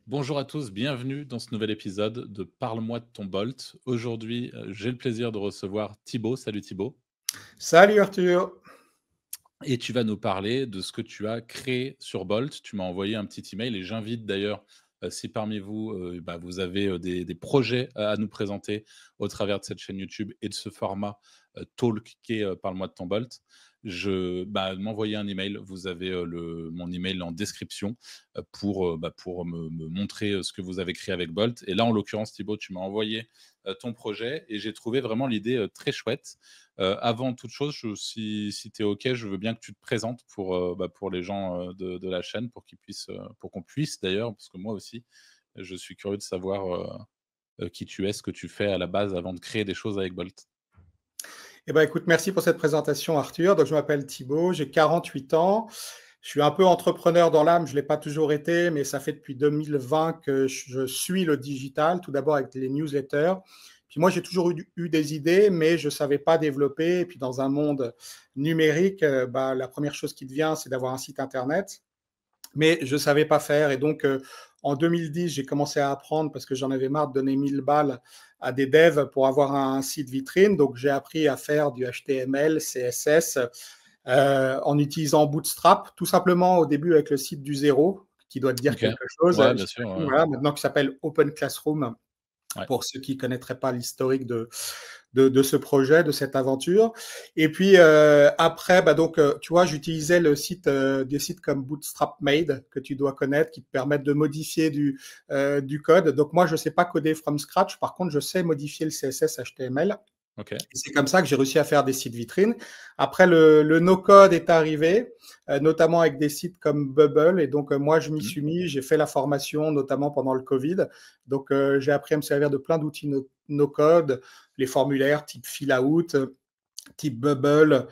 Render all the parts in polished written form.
Bonjour à tous, bienvenue dans ce nouvel épisode de Parle-moi de ton Bolt. Aujourd'hui, j'ai le plaisir de recevoir Thibaut. Salut Thibaut. Salut Arthur. Et tu vas nous parler de ce que tu as créé sur Bolt. Tu m'as envoyé un petit email et j'invite d'ailleurs, si parmi vous, vous avez des projets à nous présenter au travers de cette chaîne YouTube et de ce format talk qui est Parle-moi de ton Bolt, m'envoyer un email. Vous avez mon email en description pour me montrer ce que vous avez créé avec Bolt. Et là, en l'occurrence, Thibaut, tu m'as envoyé ton projet et j'ai trouvé vraiment l'idée très chouette. Avant toute chose, si tu es OK, je veux bien que tu te présentes pour les gens de la chaîne, pour qu'on puisse d'ailleurs, parce que moi aussi, je suis curieux de savoir qui tu es, ce que tu fais à la base avant de créer des choses avec Bolt. Eh ben, écoute, merci pour cette présentation, Arthur. Donc, je m'appelle Thibaut, j'ai 48 ans. Je suis un peu entrepreneur dans l'âme, je ne l'ai pas toujours été, mais ça fait depuis 2020 que je suis le digital, tout d'abord avec les newsletters. Puis moi, j'ai toujours eu des idées, mais je ne savais pas développer. Et puis, dans un monde numérique, la première chose qui te vient, c'est d'avoir un site Internet. Mais je ne savais pas faire. Et donc, en 2010, j'ai commencé à apprendre parce que j'en avais marre de donner 1000 balles à des devs pour avoir un site vitrine. Donc, j'ai appris à faire du HTML, CSS en utilisant Bootstrap, tout simplement au début avec le site du zéro, qui doit te dire OK. quelque chose. Ouais, bien sûr, ouais. Voilà, maintenant qui s'appelle Open Classroom, Ouais. pour ceux qui ne connaîtraient pas l'historique de ce projet, de cette aventure. Et puis après, tu vois, j'utilisais des sites comme Bootstrap Made, que tu dois connaître, qui te permettent de modifier du code. Donc moi, je ne sais pas coder from scratch. Par contre, je sais modifier le CSS HTML. OK. Et c'est comme ça que j'ai réussi à faire des sites vitrines. Après, le no-code est arrivé, notamment avec des sites comme Bubble. Et donc, moi, je m'y Mmh. suis mis. J'ai fait la formation, notamment pendant le Covid. Donc, j'ai appris à me servir de plein d'outils no-code, les formulaires type fill-out, type Bubble,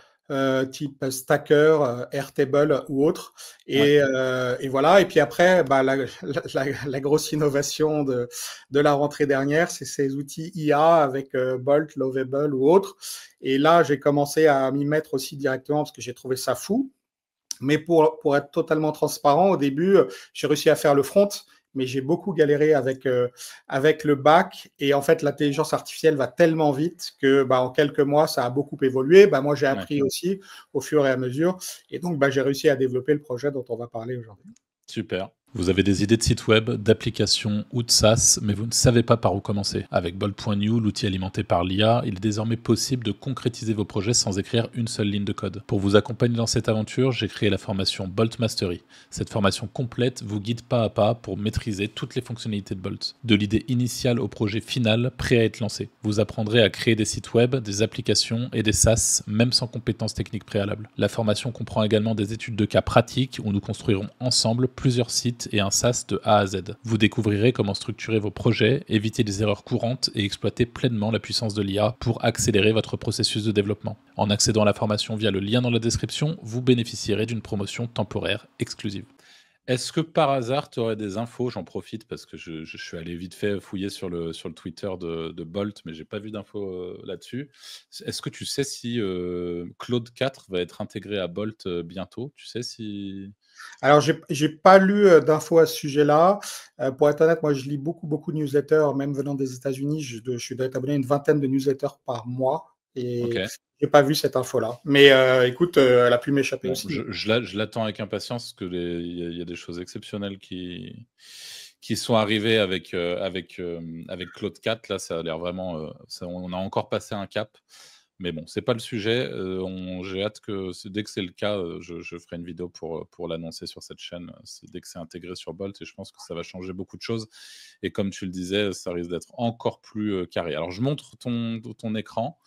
type Stacker, Airtable ou autre. Ouais. Et voilà. Et puis après, la grosse innovation de la rentrée dernière, c'est ces outils IA avec Bolt, Lovable ou autre. Et là, j'ai commencé à m'y mettre aussi directement parce que j'ai trouvé ça fou. Mais pour être totalement transparent, au début, j'ai réussi à faire le front, mais j'ai beaucoup galéré avec le back. Et en fait, l'intelligence artificielle va tellement vite que en quelques mois, ça a beaucoup évolué. Moi, j'ai Ouais. appris aussi au fur et à mesure. Et donc, j'ai réussi à développer le projet dont on va parler aujourd'hui. Super. Vous avez des idées de site web, d'applications ou de SaaS, mais vous ne savez pas par où commencer. Avec Bolt.new, l'outil alimenté par l'IA, il est désormais possible de concrétiser vos projets sans écrire une seule ligne de code. Pour vous accompagner dans cette aventure, j'ai créé la formation Bolt Mastery. Cette formation complète vous guide pas à pas pour maîtriser toutes les fonctionnalités de Bolt. De l'idée initiale au projet final, prêt à être lancé. Vous apprendrez à créer des sites web, des applications et des SaaS, même sans compétences techniques préalables. La formation comprend également des études de cas pratiques où nous construirons ensemble plusieurs sites et un SaaS de A à Z. Vous découvrirez comment structurer vos projets, éviter les erreurs courantes et exploiter pleinement la puissance de l'IA pour accélérer votre processus de développement. En accédant à la formation via le lien dans la description, vous bénéficierez d'une promotion temporaire exclusive. Est-ce que par hasard, tu aurais des infos? J'en profite parce que je suis allé vite fait fouiller sur le Twitter de Bolt, mais j'ai pas vu d'infos là-dessus. Est-ce que tu sais si Claude 4 va être intégré à Bolt bientôt? Tu sais si. Alors, j'ai pas lu d'infos à ce sujet-là. Pour être honnête, moi, je lis beaucoup de newsletters, même venant des États-Unis. Je dois être abonné à une vingtaine de newsletters par mois Ok. et j'ai pas vu cette info-là. Mais écoute, elle a pu m'échapper Bon, aussi. je l'attends avec impatience parce que il y a des choses exceptionnelles qui sont arrivées avec Claude 4. Là, ça a l'air vraiment. On a encore passé un cap. Mais bon, c'est pas le sujet. J'ai hâte que, dès que c'est le cas, je ferai une vidéo pour l'annoncer sur cette chaîne. Dès que c'est intégré sur Bolt, et je pense que ça va changer beaucoup de choses. Et comme tu le disais, ça risque d'être encore plus carré. Alors, je montre ton écran.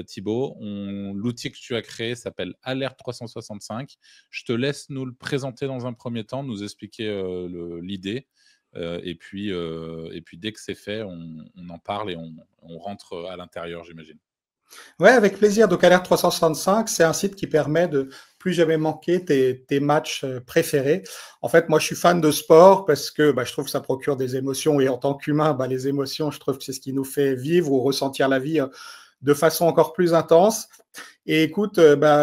Thibaut, l'outil que tu as créé s'appelle Alert 365. Je te laisse nous le présenter dans un premier temps, nous expliquer l'idée. Et puis, dès que c'est fait, on en parle et on rentre à l'intérieur, j'imagine. Ouais, avec plaisir. Donc, Alert 365, c'est un site qui permet de plus jamais manquer tes matchs préférés. En fait, moi, je suis fan de sport parce que je trouve que ça procure des émotions et en tant qu'humain, les émotions, je trouve que c'est ce qui nous fait vivre ou ressentir la vie de façon encore plus intense. Et écoute,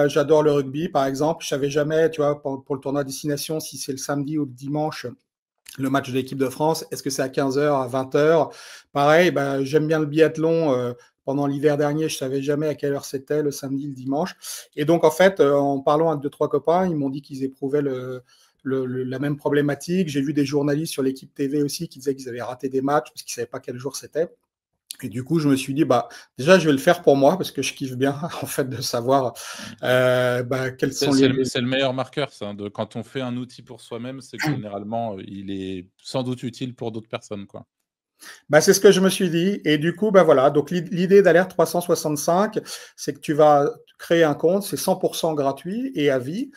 j'adore le rugby, par exemple. Je savais jamais, tu vois, pour le tournoi à destination, si c'est le samedi ou le dimanche le match de l'équipe de France, est-ce que c'est à 15 heures, à 20 heures? Pareil, bah, j'aime bien le biathlon. Pendant l'hiver dernier, je savais jamais à quelle heure c'était, le samedi, le dimanche. Et donc, en fait, en parlant avec deux, trois copains, ils m'ont dit qu'ils éprouvaient la même problématique. J'ai vu des journalistes sur l'équipe TV aussi qui disaient qu'ils avaient raté des matchs parce qu'ils savaient pas quel jour c'était. Et du coup, je me suis dit, bah, déjà, je vais le faire pour moi parce que je kiffe bien, en fait, de savoir bah, quels sont C'est le meilleur marqueur, ça. Quand on fait un outil pour soi-même, c'est que généralement, il est sans doute utile pour d'autres personnes, quoi. Bah, c'est ce que je me suis dit. Et du coup, bah voilà. Donc, l'idée d'Alerte 365, c'est que tu vas créer un compte, c'est 100% gratuit et à vie.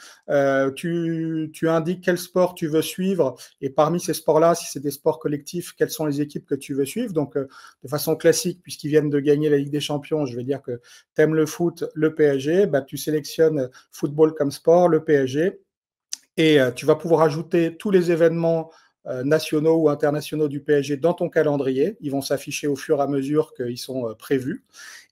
Tu indiques quel sport tu veux suivre et parmi ces sports-là, si c'est des sports collectifs, quelles sont les équipes que tu veux suivre. Donc, de façon classique, puisqu'ils viennent de gagner la Ligue des Champions, je vais dire que tu aimes le foot, le PSG, bah, tu sélectionnes football comme sport, le PSG, et tu vas pouvoir ajouter tous les événements nationaux ou internationaux du PSG dans ton calendrier. Ils vont s'afficher au fur et à mesure qu'ils sont prévus.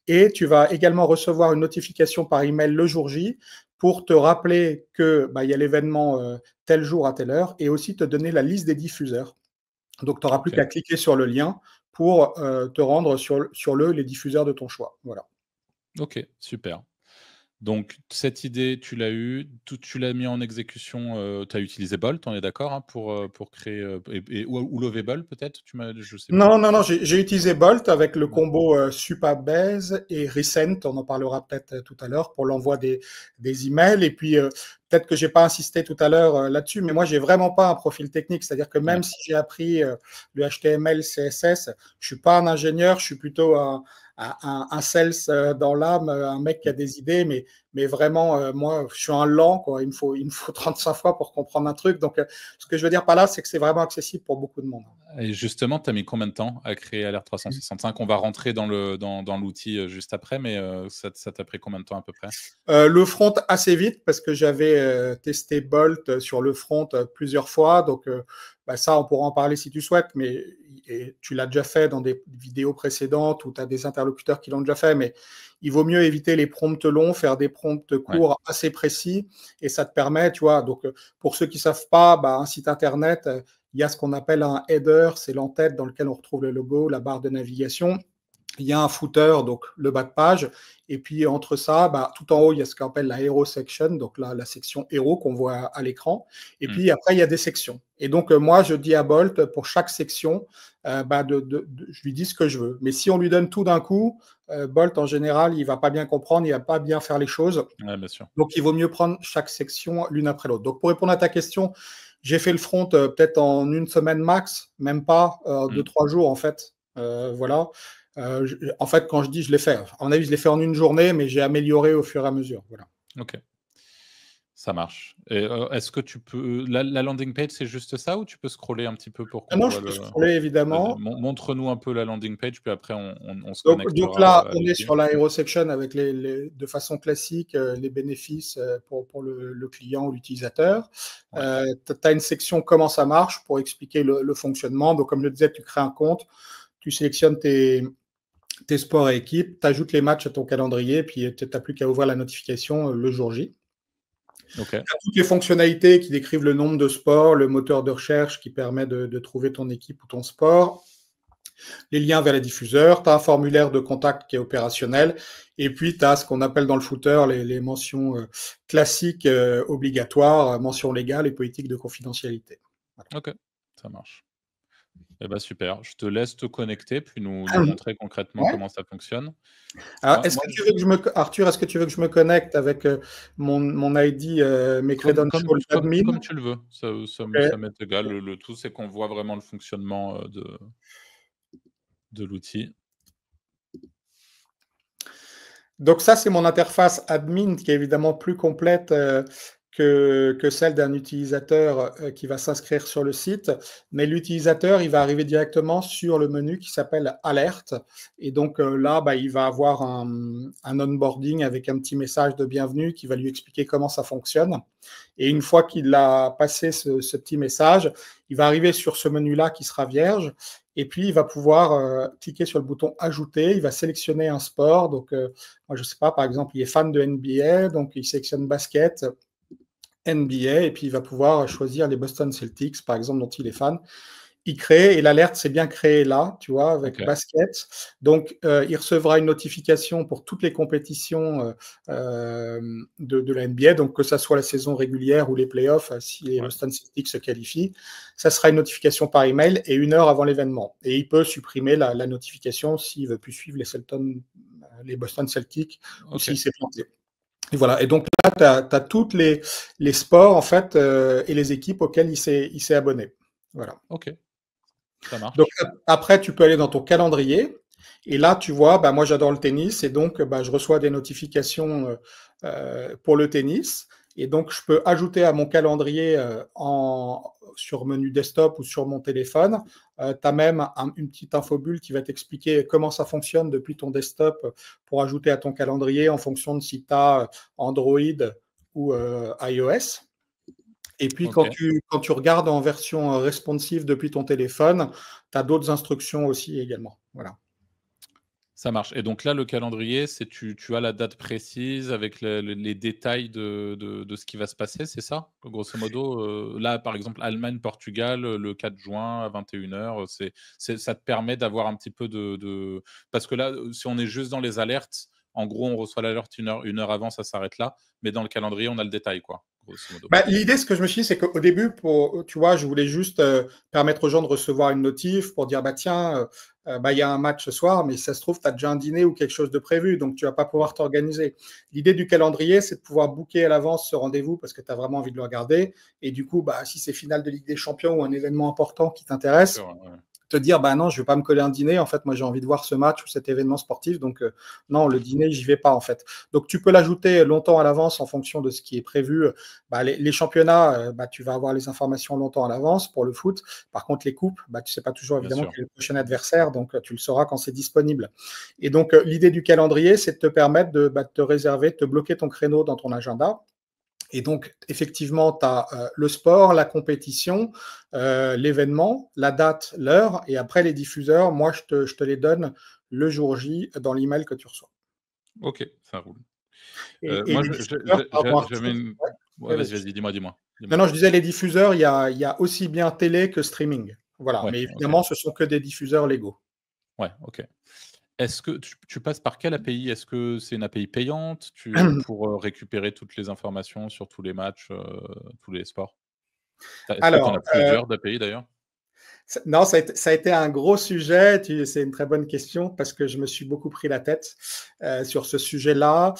Et tu vas également recevoir une notification par email le jour J pour te rappeler que bah, y a l'événement tel jour à telle heure et aussi te donner la liste des diffuseurs. Donc, tu n'auras plus OK. qu'à cliquer sur le lien pour te rendre sur les diffuseurs de ton choix. Voilà. OK, super. Donc cette idée, tu l'as eue, tu l'as mis en exécution, tu as utilisé Bolt, on est d'accord, hein, pour créer, ou Lovable peut-être? Je sais plus. Non, non, non, j'ai utilisé Bolt avec le Ouais. combo Supabase et Recent, on en parlera peut-être tout à l'heure, pour l'envoi des emails. Et puis, peut-être que j'ai pas insisté tout à l'heure là-dessus, mais moi, j'ai vraiment pas un profil technique. C'est-à-dire que Ouais. même si j'ai appris le HTML, CSS, je suis pas un ingénieur, je suis plutôt un sales dans l'âme, un mec qui a des idées, mais vraiment, moi, je suis un lent, quoi. Il me faut 35 fois pour comprendre un truc. Donc, ce que je veux dire par là, c'est que c'est vraiment accessible pour beaucoup de monde. Et justement, tu as mis combien de temps à créer Alert 365? On va rentrer dans l'outil, juste après, mais ça t'a pris combien de temps à peu près? Le front assez vite parce que j'avais testé Bolt sur le front plusieurs fois. Donc, bah, ça, on pourra en parler si tu souhaites, mais et tu l'as déjà fait dans des vidéos précédentes ou tu as des interlocuteurs qui l'ont déjà fait, mais il vaut mieux éviter les prompts longs, faire des prompts Ouais. courts assez précis et ça te permet, tu vois, donc pour ceux qui ne savent pas, bah, un site internet, il y a ce qu'on appelle un header, c'est l'entête dans lequel on retrouve le logo, la barre de navigation. Il y a un footer, donc le bas de page, et puis entre ça, bah, tout en haut, il y a ce qu'on appelle la hero section, donc la section héros qu'on voit à l'écran, et puis après, il y a des sections. Et donc, moi, je dis à Bolt, pour chaque section, bah, je lui dis ce que je veux. Mais si on lui donne tout d'un coup, Bolt, en général, il ne va pas bien comprendre, il ne va pas bien faire les choses. Ouais, bien sûr. Donc, il vaut mieux prendre chaque section l'une après l'autre. Donc, pour répondre à ta question, j'ai fait le front peut-être en une semaine max, même pas, 2-3 jours, en fait. Voilà. En fait, quand je dis je l'ai fait, à mon avis, je l'ai fait en une journée, mais j'ai amélioré au fur et à mesure. Voilà. OK. Ça marche. Et est-ce que tu peux la landing page, c'est juste ça ou tu peux scroller un petit peu pour Ah qu'on non, voit je peux le scroller vas-y, évidemment. montre-nous un peu la landing page, puis après on se Donc connectera, là, à on est l'outil. sur la hero section avec de façon classique les bénéfices pour le client ou l'utilisateur. Ouais. Tu as une section comment ça marche pour expliquer le fonctionnement. Donc, comme je le disais, tu crées un compte, tu sélectionnes tes sports et équipes, tu ajoutes les matchs à ton calendrier, puis tu n'as plus qu'à ouvrir la notification le jour J. OK. Tu as toutes les fonctionnalités qui décrivent le nombre de sports, le moteur de recherche qui permet de trouver ton équipe ou ton sport, les liens vers les diffuseurs, tu as un formulaire de contact qui est opérationnel, et puis tu as ce qu'on appelle dans le footer les mentions classiques obligatoires, mentions légales et politiques de confidentialité. Voilà. OK, ça marche. Eh ben super. Je te laisse te connecter, puis nous montrer concrètement Ouais. comment ça fonctionne. Alors, Moi tu veux que Arthur, est-ce que tu veux que je me connecte avec mon ID, mes credentials d'admin? comme tu le veux, ça Ok. m'est égal. Le tout, c'est qu'on voit vraiment le fonctionnement, de l'outil. Donc ça, c'est mon interface admin qui est évidemment plus complète que celle d'un utilisateur qui va s'inscrire sur le site. Mais l'utilisateur, il va arriver directement sur le menu qui s'appelle Alerte. Et donc là, bah, il va avoir un onboarding avec un petit message de bienvenue qui va lui expliquer comment ça fonctionne. Et une fois qu'il a passé ce petit message, il va arriver sur ce menu-là qui sera vierge. Et puis, il va pouvoir cliquer sur le bouton Ajouter. Il va sélectionner un sport. Donc, moi, je ne sais pas, par exemple, il est fan de NBA, donc il sélectionne basket. NBA, et puis il va pouvoir choisir les Boston Celtics, par exemple, dont il est fan. Il crée, et l'alerte c'est bien créé là, tu vois, avec Ok. basket. Donc, il recevra une notification pour toutes les compétitions de la NBA, donc que ça soit la saison régulière ou les playoffs, si les Ouais. Boston Celtics se qualifient. Ça sera une notification par email et 1 heure avant l'événement. Et il peut supprimer la notification s'il veut plus suivre les Boston Celtics ou Ok. s'il s'est planté. Et voilà. Et donc là, tu as toutes les sports en fait et les équipes auxquelles il s'est abonné. Voilà. Ok. Ça Donc marche. après, tu peux aller dans ton calendrier et là, tu vois, bah, moi j'adore le tennis et donc bah, je reçois des notifications pour le tennis et donc je peux ajouter à mon calendrier sur menu desktop ou sur mon téléphone. Tu as même une petite infobulle qui va t'expliquer comment ça fonctionne depuis ton desktop pour ajouter à ton calendrier en fonction de si tu as Android ou iOS. Et puis, Ok. quand tu regardes en version responsive depuis ton téléphone, tu as d'autres instructions aussi également. Voilà. Ça marche. Et donc là, le calendrier, c'est tu as la date précise avec les détails de ce qui va se passer, c'est ça? Grosso modo, là, par exemple, Allemagne-Portugal, le 4 juin à 21 h, ça te permet d'avoir un petit peu parce que là, si on est juste dans les alertes, en gros, on reçoit l'alerte 1 heure avant, ça s'arrête là, mais dans le calendrier, on a le détail, quoi, grosso modo. Bah, l'idée, ce que je me suis dit, c'est qu'au début, tu vois, je voulais juste permettre aux gens de recevoir une notif pour dire, bah tiens, bah, il y a un match ce soir, mais si ça se trouve, tu as déjà un dîner ou quelque chose de prévu, donc tu vas pas Ouais, pouvoir t'organiser. L'idée du calendrier, c'est de pouvoir booker à l'avance ce rendez-vous parce que tu as vraiment envie de le regarder. Et du coup, bah, si c'est finale de Ligue des Champions ou un événement important qui bien t'intéresse, sûr, ouais, ouais. te dire bah non, je vais pas me coller un dîner, en fait moi j'ai envie de voir ce match ou cet événement sportif, donc non, le dîner j'y vais pas en fait. Donc tu peux l'ajouter longtemps à l'avance en fonction de ce qui est prévu. Bah, les championnats, bah, tu vas avoir les informations longtemps à l'avance pour le foot. Par contre les coupes, bah, tu sais pas toujours Bien évidemment sûr. quel est le prochain adversaire, donc tu le sauras quand c'est disponible. Et donc l'idée du calendrier, c'est de te permettre de te réserver, de te bloquer ton créneau dans ton agenda. Et donc, effectivement, tu as le sport, la compétition, l'événement, la date, l'heure, et après les diffuseurs, moi, je te les donne le jour J dans l'email que tu reçois. OK, ça roule. Et Moi, les diffuseurs, pardon, j'avais Arthur, une ouais, ouais, ouais, vas-y, vas-y. vas-y, dis-moi, dis-moi, Non, dis-moi. non, je disais les diffuseurs, il y a aussi bien télé que streaming. Voilà, Ouais, mais OK. évidemment, ce sont que des diffuseurs légaux. Ouais, OK. Est-ce que tu passes par quelle API? Est-ce que c'est une API payante pour, récupérer toutes les informations sur tous les matchs, tous les sports? Est-ce que tu en Alors, as plusieurs d'API d'ailleurs? Non, ça a été un gros sujet. C'est une très bonne question parce que je me suis beaucoup pris la tête sur ce sujet-là.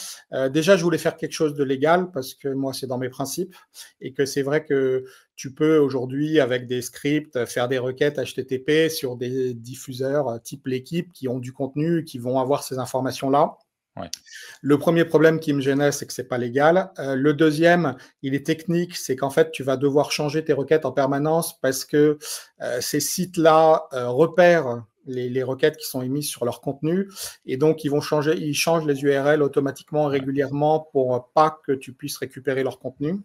Déjà, je voulais faire quelque chose de légal parce que moi, c'est dans mes principes et que c'est vrai que tu peux aujourd'hui, avec des scripts, faire des requêtes HTTP sur des diffuseurs type l'équipe qui ont du contenu, qui vont avoir ces informations-là. Ouais, Le premier problème qui me gênait, c'est que c'est pas légal. Le deuxième, il est technique, c'est qu'en fait, tu vas devoir changer tes requêtes en permanence parce que ces sites-là repèrent les requêtes qui sont émises sur leur contenu et donc ils changent les URL automatiquement ouais, régulièrement pour pas que tu puisses récupérer leur contenu.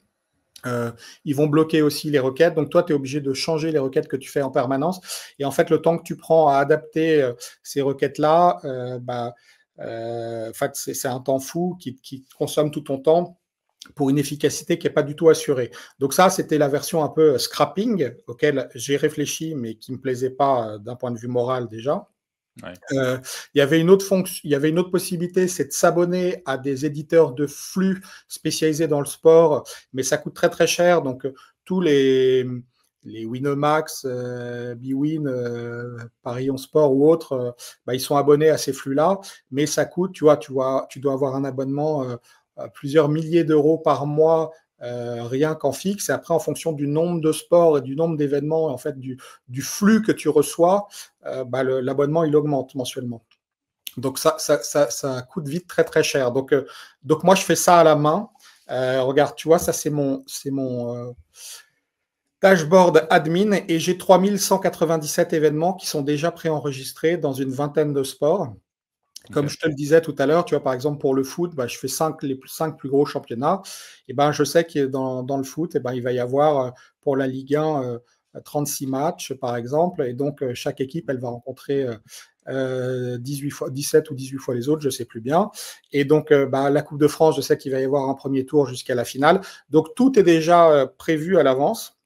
Ils vont bloquer aussi les requêtes. Donc, toi, tu es obligé de changer les requêtes que tu fais en permanence. Et en fait, le temps que tu prends à adapter ces requêtes-là, en fait, c'est un temps fou qui consomme tout ton temps pour une efficacité qui n'est pas du tout assurée. Donc ça, c'était la version un peu scrapping auquel j'ai réfléchi, mais qui ne me plaisait pas d'un point de vue moral déjà. ouais, Il y avait une autre fonction, il y avait une autre possibilité, c'est de s'abonner à des éditeurs de flux spécialisés dans le sport, mais ça coûte très très cher. Donc tous les Winamax, Bwin, Paris 11 Sport ou autres, bah, ils sont abonnés à ces flux-là, mais ça coûte, tu dois avoir un abonnement à plusieurs milliers d'euros par mois. Rien qu'en fixe, et après en fonction du nombre de sports et du nombre d'événements, en fait du flux que tu reçois, bah, l'abonnement il augmente mensuellement. Donc ça coûte vite très très cher. Donc moi je fais ça à la main. Regarde, tu vois, ça c'est mon dashboard admin et j'ai 3197 événements qui sont déjà préenregistrés dans une vingtaine de sports. Comme OK. je te le disais tout à l'heure, tu vois, par exemple, pour le foot, bah, je fais les 5 plus gros championnats. Et ben, je sais que dans le foot, et ben, il va y avoir pour la Ligue 1 36 matchs, par exemple. Et donc, chaque équipe, elle va rencontrer 18 fois, 17 ou 18 fois les autres, je ne sais plus bien. Et donc, la Coupe de France, je sais qu'il va y avoir un premier tour jusqu'à la finale. Donc, tout est déjà prévu à l'avance.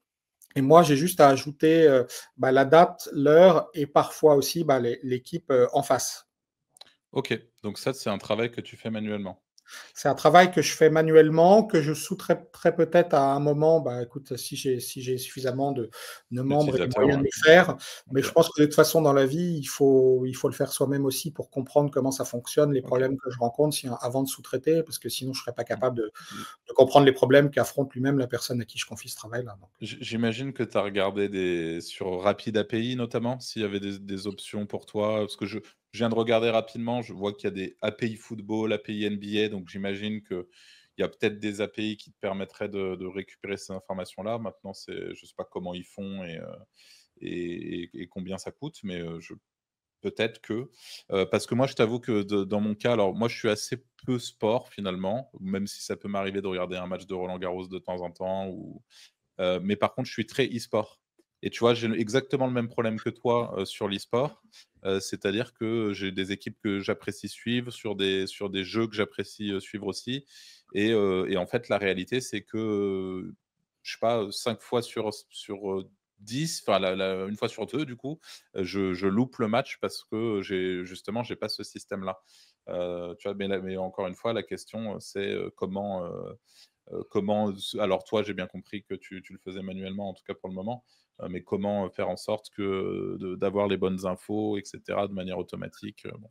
Et moi, j'ai juste à ajouter la date, l'heure et parfois aussi l'équipe en face. OK, donc ça, c'est un travail que tu fais manuellement? C'est un travail que je fais manuellement, que je sous-traiterai peut-être à un moment, écoute, si j'ai suffisamment de membres et les L'utilisateur, moyens ouais. de le faire. Mais OK, je pense que de toute façon, dans la vie, il faut le faire soi-même aussi pour comprendre comment ça fonctionne, les OK. problèmes que je rencontre avant de sous-traiter, parce que sinon je ne serais pas Mmh. capable de comprendre les problèmes qu'affronte lui-même la personne à qui je confie ce travail-là. Donc. J'imagine que tu as regardé sur Rapid API notamment, s'il y avait des options pour toi? Parce que je viens de regarder rapidement, je vois qu'il y a des API football, API NBA, donc j'imagine qu'il y a peut-être des API qui te permettraient de récupérer ces informations-là. Maintenant, je ne sais pas comment ils font et combien ça coûte, mais peut-être que, parce que moi, je t'avoue que dans mon cas, alors moi, je suis assez peu sport finalement, même si ça peut m'arriver de regarder un match de Roland-Garros de temps en temps mais par contre, je suis très e-sport et tu vois, j'ai exactement le même problème que toi, sur l'e-sport. C'est-à-dire que j'ai des équipes que j'apprécie suivre sur des jeux que j'apprécie, suivre aussi et en fait, la réalité, c'est que, je sais pas, 5 fois sur 10, enfin la 1 fois sur 2 du coup, je loupe le match parce que j'ai pas ce système-là. Tu vois? Mais encore une fois, la question, c'est, comment alors toi, j'ai bien compris que tu le faisais manuellement, en tout cas pour le moment, mais comment faire en sorte d'avoir les bonnes infos et cetera de manière automatique, bon,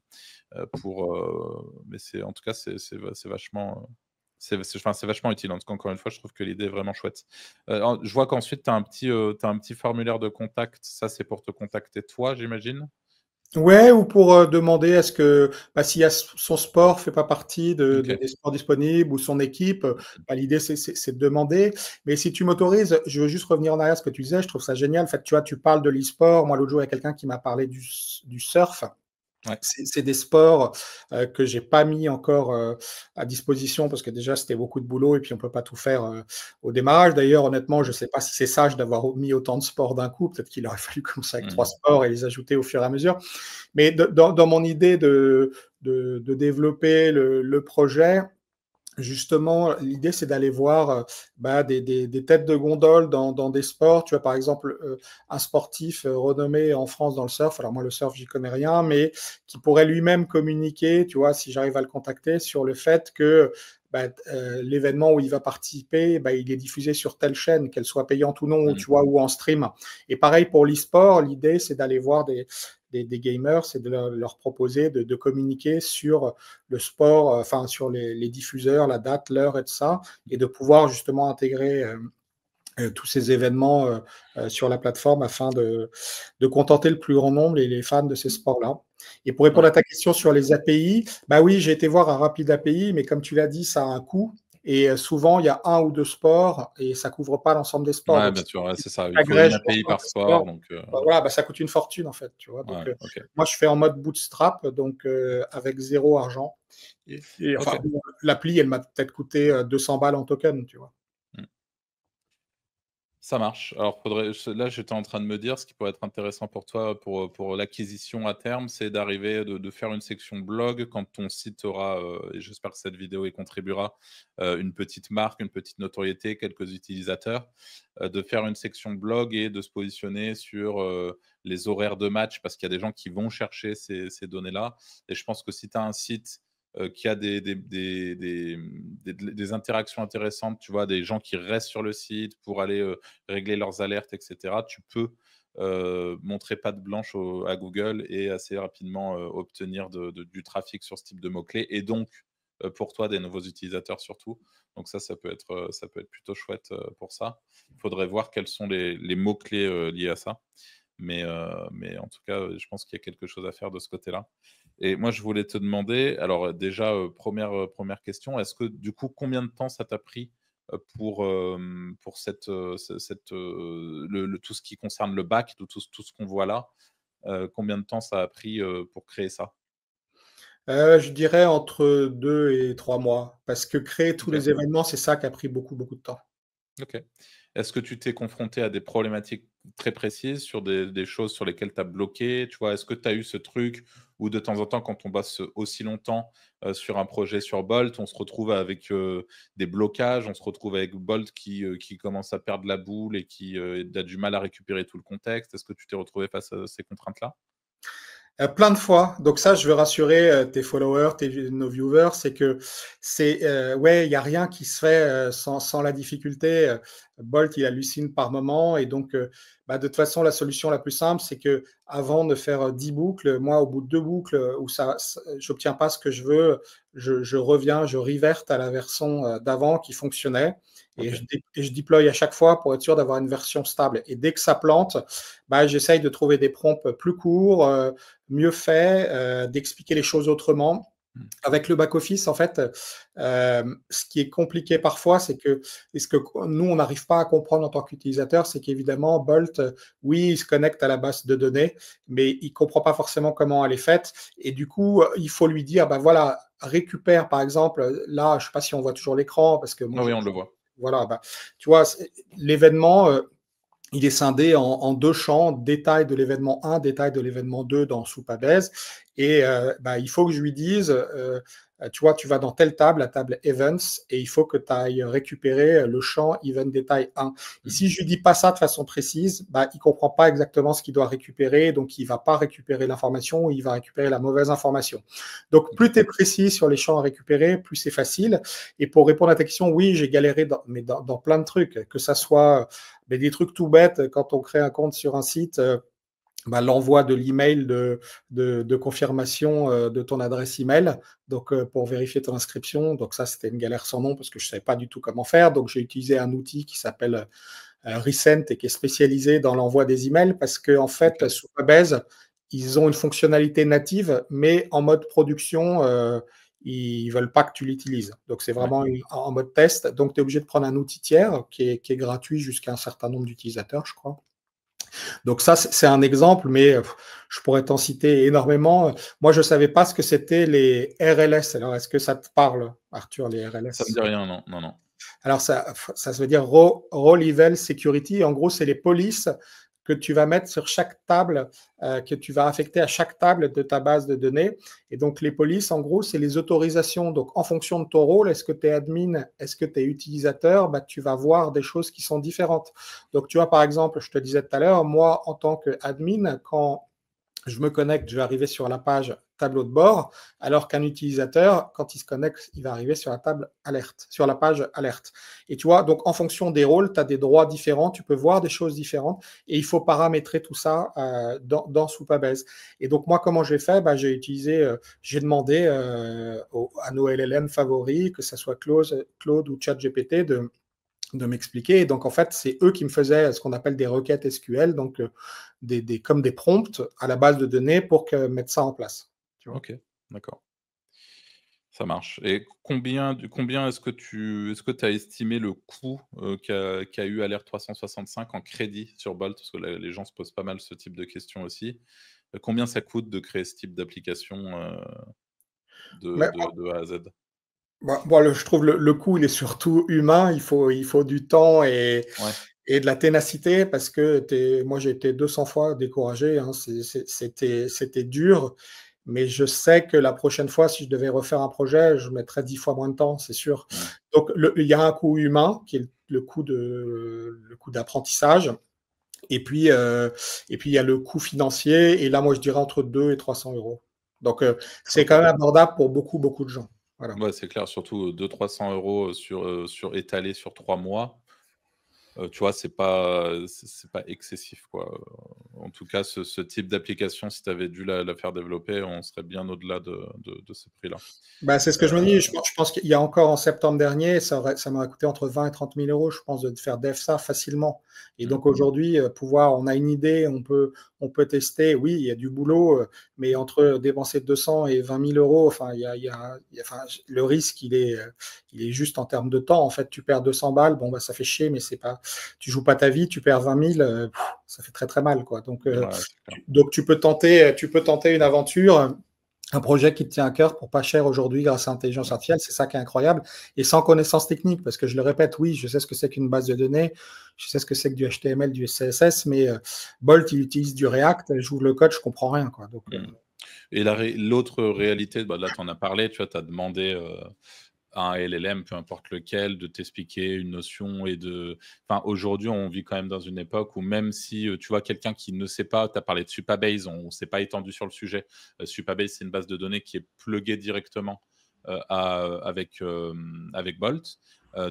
mais en tout cas, c'est vachement, enfin, c'est vachement utile. En tout cas, encore une fois, je trouve que l'idée est vraiment chouette. Je vois qu'ensuite tu as un petit formulaire de contact. Ça, c'est pour te contacter toi, j'imagine? Ouais, ou pour demander est-ce que s'il y a son sport fait pas partie OK. des sports disponibles ou son équipe, l'idée c'est de demander. Mais si tu m'autorises, je veux juste revenir en arrière à ce que tu disais, je trouve ça génial. En fait, tu vois, tu parles de l'e-sport. Moi, l'autre jour, il y a quelqu'un qui m'a parlé du surf. Ouais. C'est des sports que j'ai pas mis encore à disposition parce que déjà c'était beaucoup de boulot et puis on peut pas tout faire au démarrage. D'ailleurs, honnêtement, je Mmh. sais pas si c'est sage d'avoir mis autant de sports d'un coup. Peut-être qu'il aurait fallu commencer avec 3 Mmh. sports et les ajouter au fur et à mesure. Mais dans mon idée de développer le projet, justement, l'idée, c'est d'aller voir des têtes de gondole dans des sports. Tu vois, par exemple, un sportif renommé en France dans le surf. Alors moi, le surf, j'y connais rien, mais qui pourrait lui-même communiquer, tu vois, si j'arrive à le contacter, sur le fait que l'événement où il va participer, il est diffusé sur telle chaîne, qu'elle soit payante ou non, ou, Mmh. tu vois, ou en stream. Et pareil pour l'e-sport, l'idée, c'est d'aller voir des gamers, c'est de leur proposer de communiquer sur le sport, enfin sur les diffuseurs, la date, l'heure et tout ça, et de pouvoir justement intégrer tous ces événements sur la plateforme afin de contenter le plus grand nombre et les fans de ces sports-là. Et pour répondre Ouais. à ta question sur les API, bah oui, j'ai été voir un Rapid API, mais comme tu l'as dit, ça a un coût. Et souvent, il y a un ou deux sports et ça couvre pas l'ensemble des sports. Ouais, Donc, bien si sûr, ouais, tu c'est ça. Il faut une agrèges API l'ensemble par des sport, sports, donc voilà, ça coûte une fortune en fait, tu vois. ouais, Donc, OK. moi, je fais en mode bootstrap, donc avec zéro argent. Et enfin, OK. bon, l'appli, elle m'a peut-être coûté 200 balles en token, tu vois. Mmh. Ça marche. Alors là, j'étais en train de me dire, ce qui pourrait être intéressant pour toi, pour l'acquisition à terme, c'est d'arriver, de faire une section blog quand ton site aura, et j'espère que cette vidéo y contribuera, une petite marque, une petite notoriété, quelques utilisateurs, de faire une section blog et de se positionner sur, les horaires de match parce qu'il y a des gens qui vont chercher ces données-là et je pense que si tu as un site, qui a des interactions intéressantes, tu vois? Des gens qui restent sur le site pour aller, régler leurs alertes et cetera, tu peux, montrer patte blanche à Google et assez rapidement, obtenir du trafic sur ce type de mots-clés et donc, pour toi, des nouveaux utilisateurs surtout. Donc ça peut être plutôt chouette, pour ça. Il faudrait voir quels sont les mots-clés, liés à ça. Mais en tout cas, je pense qu'il y a quelque chose à faire de ce côté-là. Et moi, je voulais te demander, alors, déjà, 1re question, est-ce que du coup, combien de temps ça t'a pris, pour tout ce qui concerne le back, tout ce qu'on voit là? Combien de temps ça a pris, pour créer ça? Je dirais entre 2 et 3 mois, parce que créer tous OK, les événements, c'est ça qui a pris beaucoup, beaucoup de temps. OK. Est-ce que tu t'es confronté à des problématiques très précises sur des choses sur lesquelles tu as bloqué? Tu vois? Est-ce que tu as eu ce truc où de temps en temps, quand on bosse aussi longtemps, sur un projet sur Bolt, on se retrouve avec, des blocages, on se retrouve avec Bolt qui commence à perdre la boule et qui, a du mal à récupérer tout le contexte? Est-ce que tu t'es retrouvé face à ces contraintes-là? Plein de fois. Donc ça, je veux rassurer tes followers, nos viewers, c'est que ouais, il y a rien qui se fait sans la difficulté. Bolt, il hallucine par moment, et donc bah, de toute façon, la solution la plus simple, c'est que avant de faire 10 boucles, moi, au bout de 2 boucles où j'obtiens pas ce que je veux, je reviens, je reverte à la version d'avant qui fonctionnait. Et OK. je déploie à chaque fois pour être sûr d'avoir une version stable. Et dès que ça plante, bah, j'essaye de trouver des prompts plus courts, mieux faits, d'expliquer les choses autrement. Mmh. Avec le back-office, en fait, ce qui est compliqué parfois, c'est que, et ce que nous, on n'arrive pas à comprendre en tant qu'utilisateur, c'est qu'évidemment, Bolt, oui, il se connecte à la base de données, mais il ne comprend pas forcément comment elle est faite. Et du coup, il faut lui dire, bah voilà, récupère, par exemple, là, je ne sais pas si on voit toujours l'écran, parce que moi, Ah oui, on le voit. voilà, bah, tu vois, l'événement, il est scindé en 2 champs, détail de l'événement 1, détail de l'événement 2 dans Soupadez. Et bah, il faut que je lui dise, tu vois, tu vas dans telle table, la table Events, et il faut que tu ailles récupérer le champ Event Détail 1. Et Mmh. si je lui dis pas ça de façon précise, bah, il comprend pas exactement ce qu'il doit récupérer, donc il va pas récupérer l'information, ou il va récupérer la mauvaise information. Donc plus tu es précis sur les champs à récupérer, plus c'est facile. Et pour répondre à ta question, oui, j'ai galéré dans plein de trucs, que ça soit mais des trucs tout bêtes, quand on crée un compte sur un site, bah, l'envoi de l'email de confirmation de ton adresse email, donc pour vérifier ton inscription. Donc ça, c'était une galère sans nom parce que je ne savais pas du tout comment faire. Donc j'ai utilisé un outil qui s'appelle Recent et qui est spécialisé dans l'envoi des emails, parce que en fait, OK. sous Webase, ils ont une fonctionnalité native, mais en mode production, ils veulent pas que tu l'utilises. Donc c'est Ouais. vraiment en mode test. Donc tu es obligé de prendre un outil tiers qui est gratuit jusqu'à un certain nombre d'utilisateurs, je crois. Donc ça, c'est un exemple, mais je pourrais t'en citer énormément. Moi, je ne savais pas ce que c'était les RLS. Alors, est-ce que ça te parle, Arthur, les Ça me dit RLS? rien, non, non, non. Alors, ça veut dire Role Level Security. En gros, c'est les polices que tu vas mettre sur chaque table, que tu vas affecter à chaque table de ta base de données. Et donc, les polices, en gros, c'est les autorisations. Donc, en fonction de ton rôle, est-ce que tu es admin, est-ce que tu es utilisateur, bah, tu vas voir des choses qui sont différentes. Donc, tu vois, par exemple, je te disais tout à l'heure, moi, en tant qu'admin, quand je me connecte, je vais arriver sur la page tableau de bord, alors qu'un utilisateur, quand il se connecte, il va arriver sur la table alerte, sur la page alerte. Et tu vois, donc en fonction des rôles, tu as des droits différents, tu peux voir des choses différentes, et il faut paramétrer tout ça dans Supabase. Et donc moi, comment j'ai fait? Bah, j'ai demandé à nos LLM favoris, que ce soit Claude ou ChatGPT, de m'expliquer. Et donc, en fait, c'est eux qui me faisaient ce qu'on appelle des requêtes SQL, donc comme des prompts à la base de données pour mettre ça en place. Tu vois. OK, d'accord. Ça marche et combien est-ce que tu as estimé le coût, qu'a eu Alert 365 en crédit sur Bolt? Parce que les gens se posent pas mal ce type de questions aussi. Combien ça coûte de créer ce type d'application, Mais de A à Z? moi, je trouve le coût, il est surtout humain. Il faut du temps Ouais. et de la ténacité, parce que moi, j'ai été 200 fois découragé. Hein. C'était dur. Mais je sais que la prochaine fois, si je devais refaire un projet, je mettrais 10 fois moins de temps, c'est sûr. Mmh. Donc, il y a un coût humain qui est le coût d'apprentissage. Et puis, il y a le coût financier. Et là, moi, je dirais entre 2 et 300 euros. Donc, c'est quand OK. même abordable pour beaucoup, beaucoup de gens. Voilà. Ouais, c'est clair, surtout, 200-300 € sur étalé sur 3 mois. Tu vois, c'est pas excessif, quoi. En tout cas, ce type d'application, si tu avais dû la faire développer, on serait bien au-delà de ce prix-là. Bah, c'est ce que je me dis. Je pense qu'il y a encore en septembre dernier, ça m'aurait coûté entre 20 et 30 000 euros, je pense, de faire dev ça facilement. Et Mmh. donc aujourd'hui, on a une idée, on peut tester. Oui, il y a du boulot, mais entre dépenser 200 et 20 000 euros, enfin, enfin, le risque, il est juste en termes de temps. En fait, tu perds 200 balles, bon, bah, ça fait chier, mais c'est pas, tu joues pas ta vie, tu perds 20 000, ça fait très très mal, quoi. Donc, Ouais, c'est clair. donc tu peux tenter une aventure un projet qui te tient à cœur pour pas cher aujourd'hui grâce à l'intelligence artificielle, c'est ça qui est incroyable. Et sans connaissance technique, parce que je le répète, oui, je sais ce que c'est qu'une base de données, je sais ce que c'est que du HTML, du CSS, mais Bolt, il utilise du React, j'ouvre le code, je comprends rien, quoi. Donc, Et l'autre réalité, bah, là, tu en as parlé, tu vois, tu as demandé à un LLM, peu importe lequel, de t'expliquer une notion et de. Enfin, aujourd'hui, on vit quand même dans une époque où même si tu vois quelqu'un qui ne sait pas, tu as parlé de Supabase, on ne s'est pas étendu sur le sujet. Supabase, c'est une base de données qui est pluguée directement avec Bolt.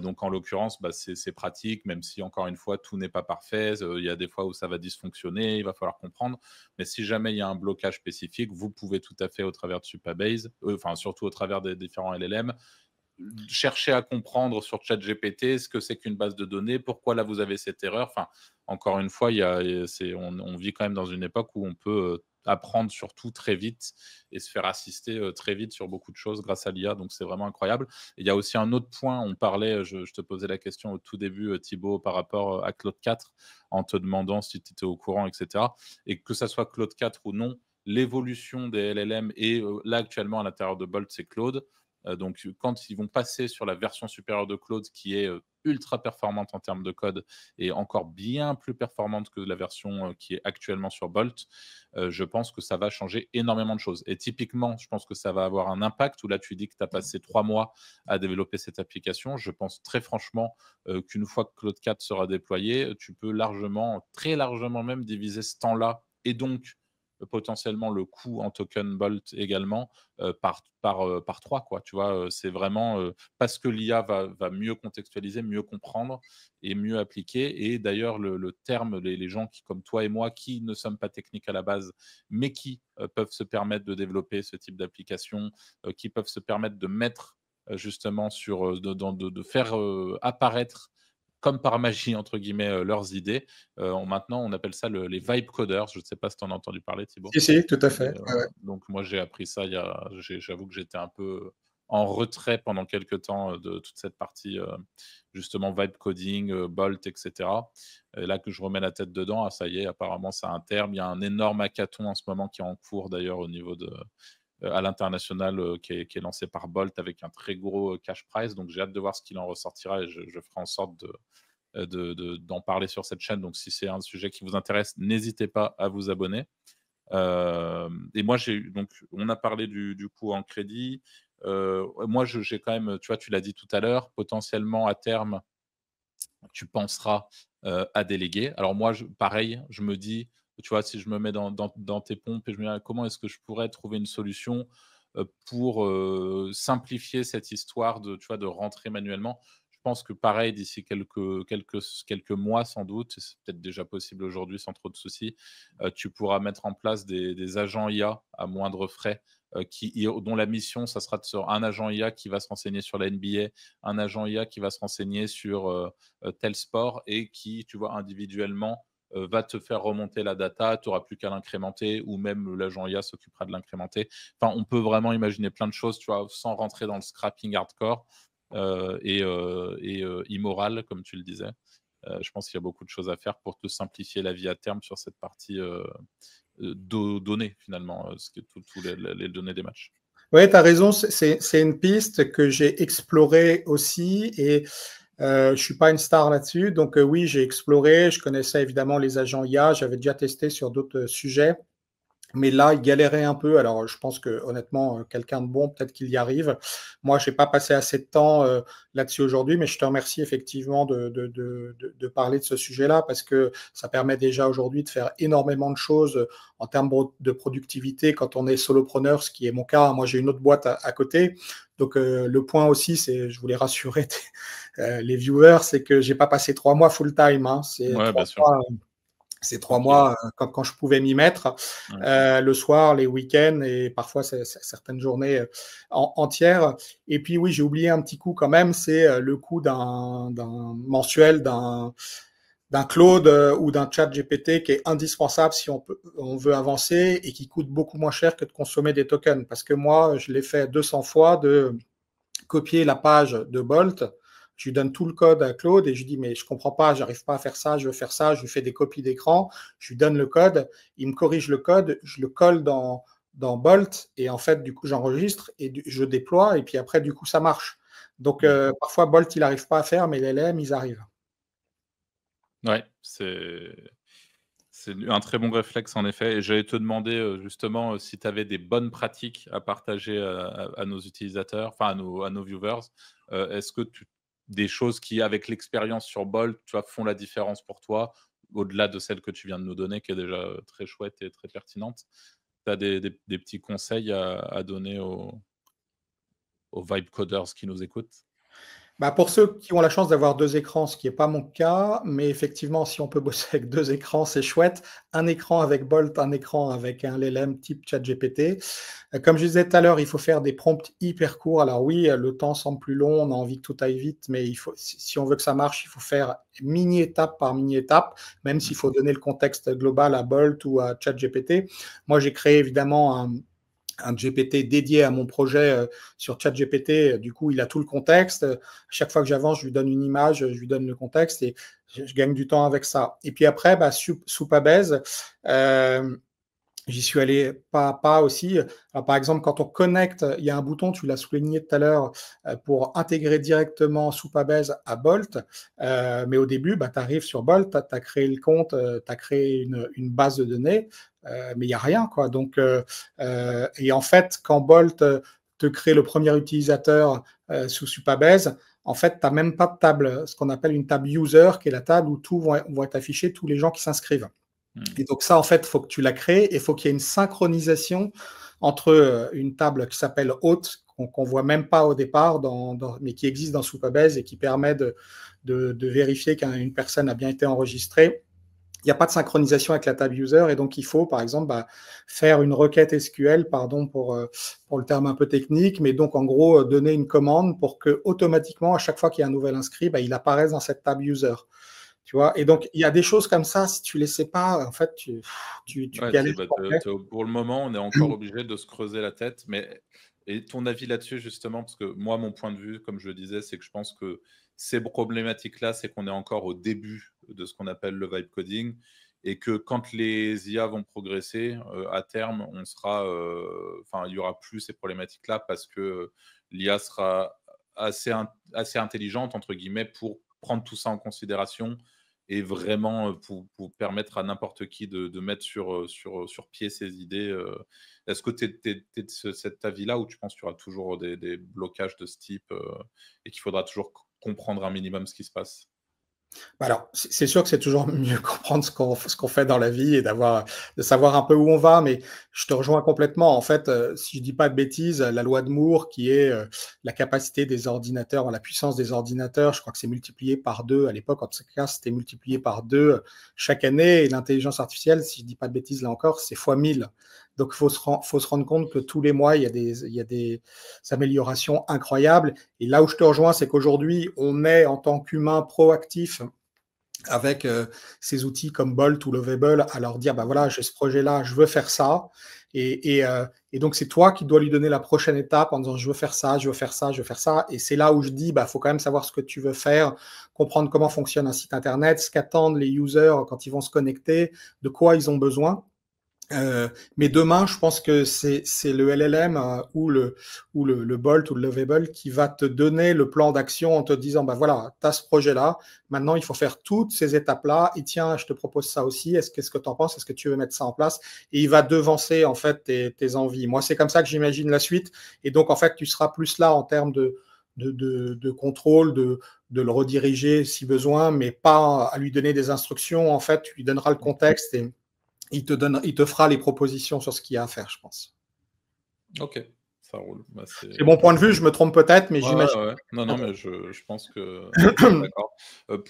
Donc, en l'occurrence, bah, c'est pratique, même si, encore une fois, tout n'est pas parfait. Il y a des fois où ça va dysfonctionner, il va falloir comprendre. Mais si jamais il y a un blocage spécifique, vous pouvez tout à fait, au travers de Supabase, enfin, surtout au travers des différents LLM, chercher à comprendre sur ChatGPT ce que c'est qu'une base de données, pourquoi là vous avez cette erreur. Enfin, encore une fois, on vit quand même dans une époque où on peut apprendre sur tout très vite et se faire assister très vite sur beaucoup de choses grâce à l'IA, donc c'est vraiment incroyable. Et il y a aussi un autre point, on parlait, je te posais la question au tout début, Thibaut, par rapport à Claude 4, en te demandant si tu étais au courant, etc. Et que ça soit Claude 4 ou non, l'évolution des LLM, et là actuellement à l'intérieur de Bolt, c'est Claude. Donc, quand ils vont passer sur la version supérieure de Claude, qui est ultra performante en termes de code et encore bien plus performante que la version qui est actuellement sur Bolt, je pense que ça va changer énormément de choses. Et typiquement, je pense que ça va avoir un impact où là, tu dis que tu as passé 3 mois à développer cette application. Je pense très franchement qu'une fois que Claude 4 sera déployé, tu peux largement, très largement même, diviser ce temps-là et donc potentiellement le coût en token Bolt également par 3, quoi. Tu vois, c'est vraiment parce que l'IA va mieux contextualiser, mieux comprendre et mieux appliquer. Et d'ailleurs, le terme, les gens qui, comme toi et moi, qui ne sommes pas techniques à la base, mais qui peuvent se permettre de développer ce type d'application, qui peuvent se permettre de mettre justement de faire apparaître comme par magie, entre guillemets, leurs idées. Maintenant, on appelle ça les vibe coders. Je ne sais pas si tu en as entendu parler, Thibaut. si, si, tout à fait. Ouais, ouais. Donc moi, j'ai appris ça j'avoue que j'étais un peu en retrait pendant quelques temps de toute cette partie, justement, vibe coding, Bolt, etc. Et là que je remets la tête dedans, ah, ça y est, apparemment, ça a un terme. Il y a un énorme hackathon en ce moment qui est en cours, d'ailleurs, au niveau à l'international, qui est lancé par Bolt avec un très gros cash prize. Donc j'ai hâte de voir ce qu'il en ressortira et je ferai en sorte d'en parler sur cette chaîne. Donc si c'est un sujet qui vous intéresse, n'hésitez pas à vous abonner. Et moi, donc on a parlé du coup en crédit. Moi, j'ai quand même, tu vois, tu l'as dit tout à l'heure, potentiellement à terme, tu penseras à déléguer. Alors moi, pareil, je me dis, tu vois, si je me mets dans tes pompes et je me dis: «Ah, comment est-ce que je pourrais trouver une solution pour simplifier cette histoire de, tu vois, de rentrer manuellement?» Je pense que pareil, d'ici quelques mois sans doute, et c'est peut-être déjà possible aujourd'hui sans trop de soucis, tu pourras mettre en place des agents IA à moindre frais, dont la mission, ça sera un agent IA qui va se renseigner sur la NBA, un agent IA qui va se renseigner sur tel sport et qui, tu vois, individuellement, va te faire remonter la data, tu n'auras plus qu'à l'incrémenter ou même l'agent IA s'occupera de l'incrémenter. Enfin, on peut vraiment imaginer plein de choses, tu vois, sans rentrer dans le scrapping hardcore et immoral, comme tu le disais. Je pense qu'il y a beaucoup de choses à faire pour te simplifier la vie à terme sur cette partie données, finalement, tous les données des matchs. Oui, tu as raison, c'est une piste que j'ai explorée aussi et je ne suis pas une star là-dessus. Donc oui, j'ai exploré, je connaissais évidemment les agents IA, j'avais déjà testé sur d'autres sujets. Mais là, il galérait un peu. Alors, je pense que honnêtement, quelqu'un de bon, peut-être qu'il y arrive. Moi, je n'ai pas passé assez de temps là-dessus aujourd'hui, mais je te remercie effectivement de parler de ce sujet-là parce que ça permet déjà aujourd'hui de faire énormément de choses en termes de productivité quand on est solopreneur, ce qui est mon cas. Moi, j'ai une autre boîte à côté. Donc, le point aussi, c'est, je voulais rassurer les viewers, c'est que j'ai pas passé 3 mois full-time. Hein. C'est Ouais, bien 3 sûr. mois. C'est 3 mois quand je pouvais m'y mettre, le soir, les week-ends et parfois certaines journées entières. Et puis oui, j'ai oublié un petit coup quand même, c'est le coût d'un mensuel, d'un Claude ou d'un chat GPT qui est indispensable si on veut avancer et qui coûte beaucoup moins cher que de consommer des tokens. Parce que moi, je l'ai fait 200 fois de copier la page de Bolt. Je lui donne tout le code à Claude et je lui dis mais je comprends pas, j'arrive pas à faire ça, je veux faire ça, je lui fais des copies d'écran, je lui donne le code, il me corrige le code, je le colle dans dans Bolt et en fait, du coup, j'enregistre et je déploie et puis après, du coup, ça marche. Donc, parfois, Bolt, il n'arrive pas à faire, mais les LLM, ils arrivent. Ouais, c'est un très bon réflexe en effet et j'allais te demander, justement, si tu avais des bonnes pratiques à partager, à nos utilisateurs, enfin à nos viewers. Est-ce que tu des choses qui, avec l'expérience sur Bolt, tu vois, font la différence pour toi, au-delà de celle que tu viens de nous donner, qui est déjà, très chouette et très pertinente? Tu as des petits conseils à donner aux vibe coders qui nous écoutent? Bah, pour ceux qui ont la chance d'avoir 2 écrans, ce qui est pas mon cas, mais effectivement, si on peut bosser avec 2 écrans, c'est chouette. Un écran avec Bolt, un écran avec un LLM type ChatGPT. Comme je disais tout à l'heure, il faut faire des prompts hyper courts. Alors oui, le temps semble plus long, on a envie que tout aille vite, mais il faut si on veut que ça marche, il faut faire mini étape par mini étape, même s'il faut donner le contexte global à Bolt ou à ChatGPT. Moi, j'ai créé évidemment un GPT dédié à mon projet sur ChatGPT. Du coup, il a tout le contexte. À chaque fois que j'avance, je lui donne une image, je lui donne le contexte et je gagne du temps avec ça. Et puis après, bah, Supabase, j'y suis allé pas à pas aussi. Alors, par exemple, quand on connecte, il y a un bouton, tu l'as souligné tout à l'heure, pour intégrer directement Supabase à Bolt. Mais au début, bah, tu arrives sur Bolt, tu as créé le compte, tu as créé une base de données, mais il n'y a rien, quoi. Donc, et en fait, quand Bolt te crée le premier utilisateur sous Supabase, en fait, tu n'as même pas de table, ce qu'on appelle une table user, qui est la table où tout vont être affichés, tous les gens qui s'inscrivent. Mmh. Et donc ça, en fait, il faut que tu la crées et il faut qu'il y ait une synchronisation entre une table qui s'appelle hôte, qu'on ne voit même pas au départ, mais qui existe dans Supabase et qui permet de vérifier qu'une personne a bien été enregistrée. Il n'y a pas de synchronisation avec la table user et donc il faut, par exemple, faire une requête SQL, pardon pour le terme un peu technique, mais donc en gros donner une commande pour que automatiquement, à chaque fois qu'il y a un nouvel inscrit, il apparaisse dans cette table user. Tu vois, et donc il y a des choses comme ça, si tu ne les sais pas, en fait, tu Ouais, galères complet. pour le moment, on est encore obligé de se creuser la tête, mais et ton avis là-dessus justement? Parce que moi, mon point de vue, comme je le disais, c'est que je pense que ces problématiques-là, c'est qu'on est encore au début de ce qu'on appelle le vibe coding et que quand les IA vont progresser, à terme, on sera, enfin, il y aura plus ces problématiques-là parce que l'IA sera assez «intelligente» entre guillemets pour prendre tout ça en considération et vraiment, pour permettre à n'importe qui de mettre sur pied ses idées, est-ce que tu es de cet avis-là ou tu penses qu'il y aura toujours des blocages de ce type, et qu'il faudra toujours comprendre un minimum ce qui se passe? Bah alors, c'est sûr que c'est toujours mieux comprendre ce qu'on fait dans la vie et de savoir un peu où on va, mais je te rejoins complètement. En fait, si je dis pas de bêtises, la loi de Moore qui est, la capacité des ordinateurs, la puissance des ordinateurs, je crois que c'est multiplié par 2 à l'époque, en tout cas, c'était multiplié par 2 chaque année et l'intelligence artificielle, si je dis pas de bêtises là encore, c'est fois 1000. Donc faut se rendre compte que tous les mois, il y a des améliorations incroyables et là où je te rejoins, c'est qu'aujourd'hui, on est en tant qu'humain proactif avec ces outils comme Bolt ou Lovable à leur dire, bah voilà, j'ai ce projet-là, je veux faire ça. Et donc, c'est toi qui dois lui donner la prochaine étape en disant, je veux faire ça, je veux faire ça, je veux faire ça. Et c'est là où je dis, bah, faut quand même savoir ce que tu veux faire, comprendre comment fonctionne un site Internet, ce qu'attendent les users quand ils vont se connecter, de quoi ils ont besoin. Mais demain, je pense que c'est le LLM ou le Bolt ou le Lovable qui va te donner le plan d'action en te disant, bah voilà, tu as ce projet-là, maintenant il faut faire toutes ces étapes-là, et tiens, je te propose ça aussi, qu'est-ce que tu en penses, est-ce que tu veux mettre ça en place? Et il va devancer en fait tes envies. Moi, c'est comme ça que j'imagine la suite, et donc en fait, tu seras plus là en termes de contrôle, de le rediriger si besoin, mais pas à lui donner des instructions, en fait, tu lui donneras le contexte et il te fera les propositions sur ce qu'il y a à faire, je pense. OK, ça roule. Bah, C'est mon point de vue, je me trompe peut-être, mais ouais, ouais, j'imagine. ouais. Non, non, mais je pense qu'on est d'accord.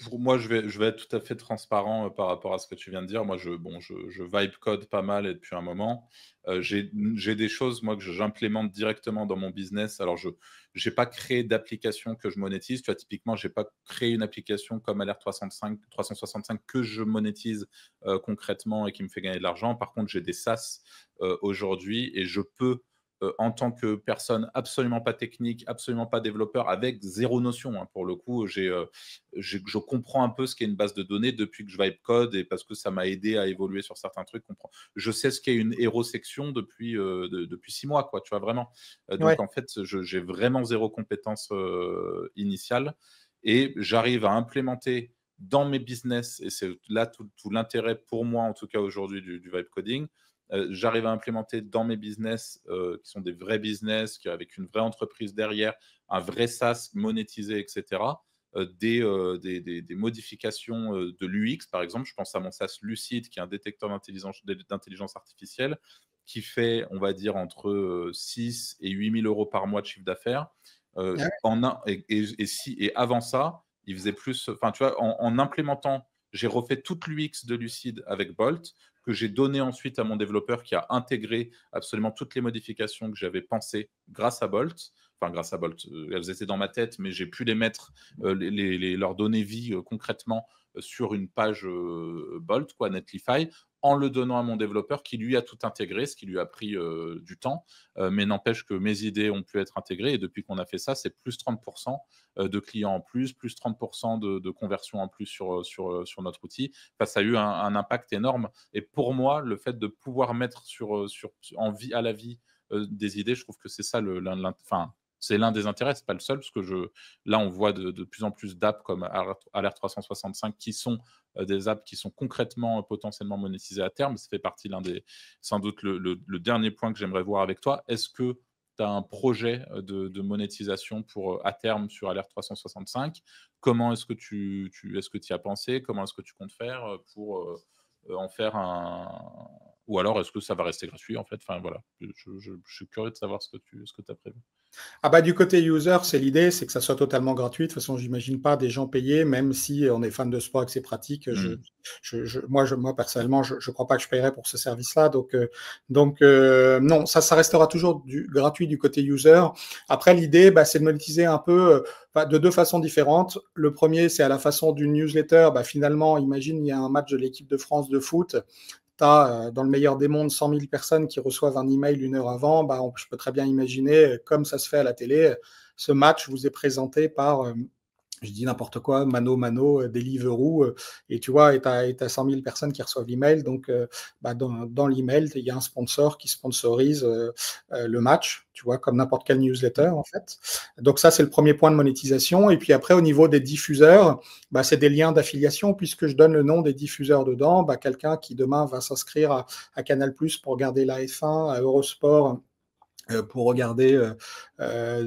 Pour moi, je vais être tout à fait transparent, par rapport à ce que tu viens de dire. Moi, je vibe code pas mal et depuis un moment. J'ai des choses, moi, que j'implémente directement dans mon business. Alors je j'ai pas créé d'application que je monétise. Tu vois, typiquement, j'ai pas créé une application comme Alert 365 que je monétise, concrètement et qui me fait gagner de l'argent. Par contre, j'ai des SaaS, aujourd'hui et je peux, en tant que personne absolument pas technique, absolument pas développeur, avec zéro notion, hein, pour le coup, je comprends un peu ce qu'est une base de données depuis que je vibe code et parce que ça m'a aidé à évoluer sur certains trucs. Je sais ce qu'est une hero section depuis 6 mois, quoi, tu vois, vraiment. Ouais. Donc, en fait, j'ai vraiment zéro compétence initiale et j'arrive à implémenter dans mes business, et c'est là tout l'intérêt pour moi, en tout cas aujourd'hui, du vibe coding. J'arrive à implémenter dans mes business, qui sont des vrais business, avec une vraie entreprise derrière, un vrai SaaS monétisé, etc., des modifications de l'UX. Par exemple, je pense à mon SaaS Lucide, qui est un détecteur d'intelligence artificielle, qui fait, on va dire, entre 6 et 8 000 euros par mois de chiffre d'affaires. Ah Et avant ça, il faisait plus. Enfin, tu vois, en implémentant, j'ai refait toute l'UX de Lucide avec Bolt, que j'ai donné ensuite à mon développeur qui a intégré absolument toutes les modifications que j'avais pensées grâce à Bolt. Enfin, grâce à Bolt, elles étaient dans ma tête, mais j'ai pu les mettre, leur donner vie concrètement sur une page Bolt, quoi, Netlify, en le donnant à mon développeur qui lui a tout intégré, ce qui lui a pris du temps. Mais n'empêche que mes idées ont pu être intégrées et depuis qu'on a fait ça, c'est plus 30% de clients en plus 30% de conversion en plus sur notre outil. Enfin, ça a eu un impact énorme. Et pour moi, le fait de pouvoir mettre à la vie des idées, je trouve que c'est ça c'est l'un des intérêts, c'est pas le seul, parce que là, on voit de plus en plus d'apps comme Alert 365 qui sont des apps qui sont concrètement potentiellement monétisées à terme. Ça fait partie sans doute le dernier point que j'aimerais voir avec toi. Est-ce que tu as un projet de monétisation pour à terme sur Alert 365? Comment est-ce que est-ce que tu y as pensé? Comment est-ce que tu comptes faire pour en faire un. Ou alors est-ce que ça va rester gratuit en fait? Enfin voilà, je suis curieux de savoir ce que tu as prévu. Ah bah, du côté user, c'est l'idée, c'est que ça soit totalement gratuit. De toute façon, j'imagine pas des gens payés, même si on est fan de sport et que c'est pratique. Mmh. Moi, personnellement, je crois pas que je paierais pour ce service-là. Donc non, ça restera toujours gratuit du côté user. Après, l'idée, bah, c'est de monétiser un peu de deux façons différentes. Le premier, c'est à la façon d'une newsletter. Bah, finalement, imagine, il y a un match de l'équipe de France de foot. Tu as, dans le meilleur des mondes, 100 000 personnes qui reçoivent un email une heure avant. Bah, je peux très bien imaginer, comme ça se fait à la télé, ce match vous est présenté par, je dis n'importe quoi, Mano, Deliveroo, et tu vois, et tu as 100 000 personnes qui reçoivent l'email. Donc, bah, dans l'email, il y a un sponsor qui sponsorise le match, tu vois, comme n'importe quelle newsletter, en fait. Donc, ça, c'est le premier point de monétisation. Et puis après, au niveau des diffuseurs, bah, c'est des liens d'affiliation, puisque je donne le nom des diffuseurs dedans. Bah, quelqu'un qui demain va s'inscrire à Canal+ pour regarder la F1, à Eurosport pour regarder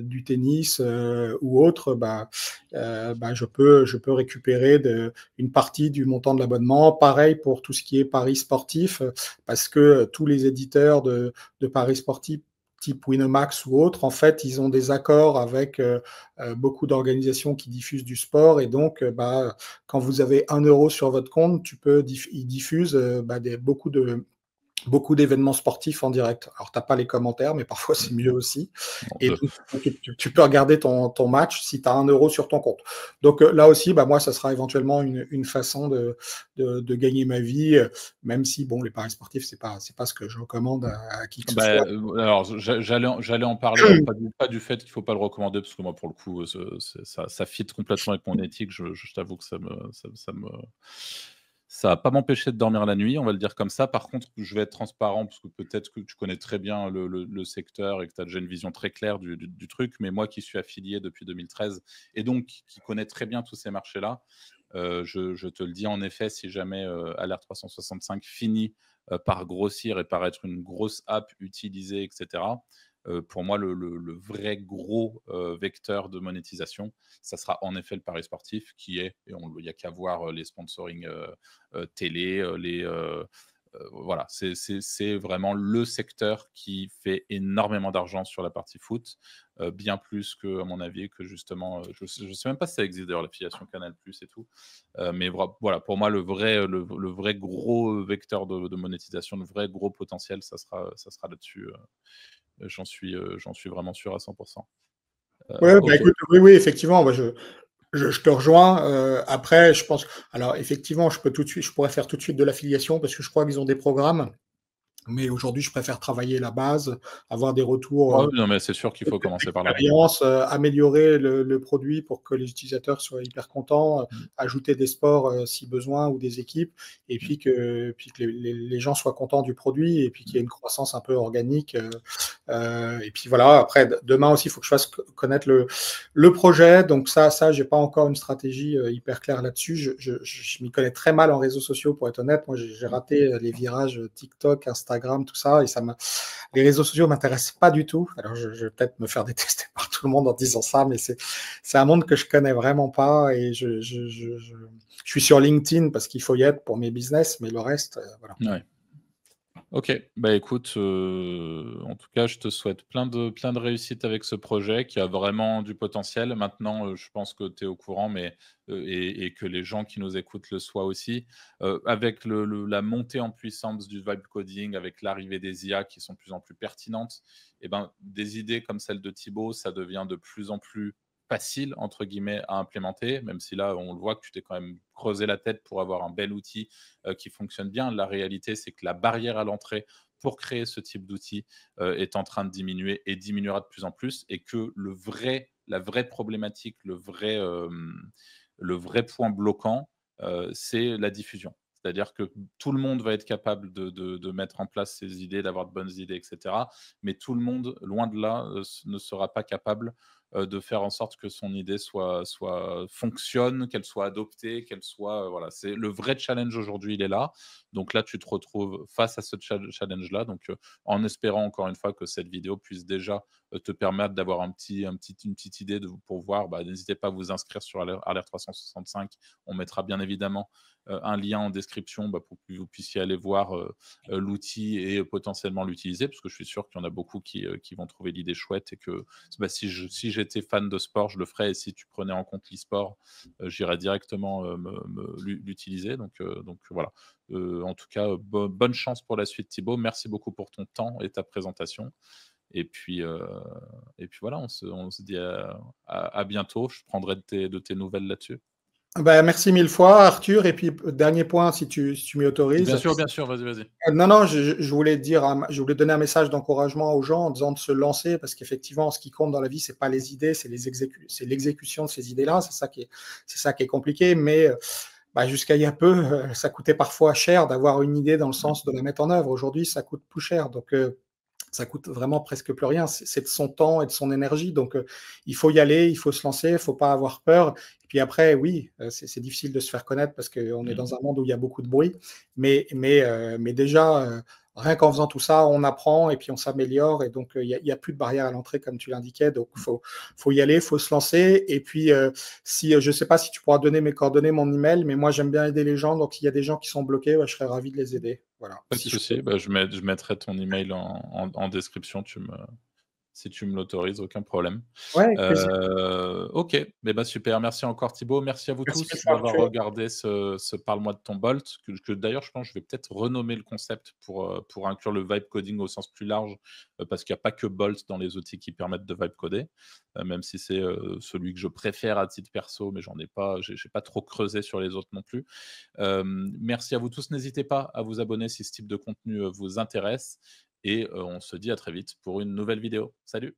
du tennis ou autre, je peux récupérer une partie du montant de l'abonnement. Pareil pour tout ce qui est paris sportif, parce que tous les éditeurs de paris sportifs type Winamax ou autre, en fait, ils ont des accords avec beaucoup d'organisations qui diffusent du sport. Et donc, quand vous avez 1 euro sur votre compte, ils diffusent beaucoup d'événements sportifs en direct. Alors, tu n'as pas les commentaires, mais parfois, c'est mieux aussi. Et donc, tu peux regarder ton match si tu as 1 euro sur ton compte. Donc, là aussi, moi, ça sera éventuellement une façon de gagner ma vie, même si, bon, les paris sportifs, c'est pas ce que je recommande à qui que ce soit. Alors, j'allais en parler, alors pas du fait qu'il ne faut pas le recommander, parce que moi, pour le coup, ça fit complètement avec mon éthique. Je t'avoue que ça va pas m'empêcher de dormir la nuit, on va le dire comme ça. Par contre, je vais être transparent parce que peut-être que tu connais très bien le secteur et que tu as déjà une vision très claire du truc. Mais moi qui suis affilié depuis 2013 et donc qui connais très bien tous ces marchés-là, je te le dis en effet, si jamais Alert 365 finit par grossir et par être une grosse app utilisée, etc., pour moi, le vrai gros vecteur de monétisation, ça sera en effet le pari sportif qui est, et il n'y a qu'à voir les sponsoring télé, voilà, c'est vraiment le secteur qui fait énormément d'argent sur la partie foot, bien plus que, à mon avis, que justement, je ne sais même pas si ça existe d'ailleurs, l'affiliation Canal+ et tout. Mais voilà, pour moi, le vrai gros vecteur de monétisation, le vrai gros potentiel, ça sera là-dessus. J'en suis vraiment sûr à 100%. Ouais, Ok. écoute, oui, effectivement, je te rejoins. Après, je pense, alors effectivement, je pourrais faire tout de suite de l'affiliation parce que je crois qu'ils ont des programmes Mais aujourd'hui, je préfère travailler la base, avoir des retours, Ouais, non, mais c'est sûr qu'il faut commencer par là. d'expérience, améliorer le produit pour que les utilisateurs soient hyper contents, Mmh, ajouter des sports, si besoin ou des équipes et mmh. puis que les gens soient contents du produit et puis qu'il y ait une croissance un peu organique, et puis voilà, après demain aussi, il faut que je fasse connaître le projet. Donc ça, j'ai pas encore une stratégie, hyper claire là-dessus. Je m'y connais très mal en réseaux sociaux pour être honnête. Moi, j'ai Mmh. raté, les virages, TikTok, Instagram, tout ça et ça m'a les réseaux sociaux m'intéressent pas du tout. Alors je vais peut-être me faire détester par tout le monde en disant ça, mais c'est un monde que je connais vraiment pas et je suis sur LinkedIn parce qu'il faut y être pour mes business, mais le reste, voilà. Ouais. OK. Bah, écoute, en tout cas, je te souhaite plein de réussite avec ce projet qui a vraiment du potentiel. Maintenant, je pense que tu es au courant, mais et que les gens qui nous écoutent le soient aussi. Avec la montée en puissance du vibe coding, avec l'arrivée des IA qui sont de plus en plus pertinentes, et ben, des idées comme celle de Thibaut, ça devient de plus en plus «facile» entre guillemets à implémenter, même si là, on le voit que tu t'es quand même creusé la tête pour avoir un bel outil qui fonctionne bien. La réalité, c'est que la barrière à l'entrée pour créer ce type d'outil est en train de diminuer et diminuera de plus en plus, et que la vraie problématique, le vrai point bloquant, c'est la diffusion. C'est-à-dire que tout le monde va être capable de mettre en place ses idées, d'avoir de bonnes idées, etc. Mais tout le monde, loin de là, ne sera pas capable de faire en sorte que son idée fonctionne, qu'elle soit adoptée, qu'elle soit, voilà, c'est le vrai challenge aujourd'hui, il est là. Donc là, tu te retrouves face à ce challenge-là, donc en espérant encore une fois que cette vidéo puisse déjà, te permettre d'avoir une petite idée pour voir, bah, n'hésitez pas à vous inscrire sur Alert 365. On mettra bien évidemment, un lien en description, bah, pour que vous puissiez aller voir, l'outil et potentiellement l'utiliser, parce que je suis sûr qu'il y en a beaucoup qui vont trouver l'idée chouette et que bah, si j'étais fan de sport, je le ferais, et si tu prenais en compte l'e-sport, j'irais directement, l'utiliser, donc voilà. En tout cas, bonne chance pour la suite Thibaut. Merci beaucoup pour ton temps et ta présentation, et puis, voilà, on se dit à bientôt. Je prendrai de tes nouvelles là-dessus. Bah, merci 1000 fois Arthur et puis dernier point si tu m'y autorises. Bien sûr, vas-y, vas-y. Non, non, je voulais dire je voulais donner un message d'encouragement aux gens en disant de se lancer parce qu'effectivement, ce qui compte dans la vie, c'est pas les idées, c'est l'exécution de ces idées-là. C'est ça qui est compliqué. Mais bah, jusqu'à il y a peu, ça coûtait parfois cher d'avoir une idée dans le Mmh, sens de la mettre en œuvre. Aujourd'hui, ça coûte plus cher. Donc, ça coûte vraiment presque plus rien. C'est de son temps et de son énergie. Donc, il faut y aller, il faut se lancer, il faut pas avoir peur. Et puis après, oui, c'est difficile de se faire connaître parce qu'on est mmh. dans un monde où il y a beaucoup de bruit. Mais déjà, rien qu'en faisant tout ça, on apprend et puis on s'améliore. Et donc, il y a plus de barrière à l'entrée, comme tu l'indiquais. Donc, faut y aller, il faut se lancer. Et puis, si je sais pas si tu pourras donner mes coordonnées, mon email, mais moi, j'aime bien aider les gens. Donc, s'il y a des gens qui sont bloqués, ouais, je serais ravi de les aider. Voilà, Pas de si je peux. souci, bah, je mettrai ton email en description, si tu me l'autorises, aucun problème. Ouais, avec plaisir. OK, mais bah, super. Merci encore Thibaut. Merci à vous Merci mille tous fois, d'avoir Arthur. regardé ce «Parle-moi de ton Bolt», que d'ailleurs je pense que je vais peut-être renommer le concept pour inclure le vibe coding au sens plus large, parce qu'il y a pas que Bolt dans les outils qui permettent de vibe coder, même si c'est, celui que je préfère à titre perso, mais j'ai pas trop creusé sur les autres non plus. Merci à vous tous. N'hésitez pas à vous abonner si ce type de contenu, vous intéresse, et on se dit à très vite pour une nouvelle vidéo. Salut!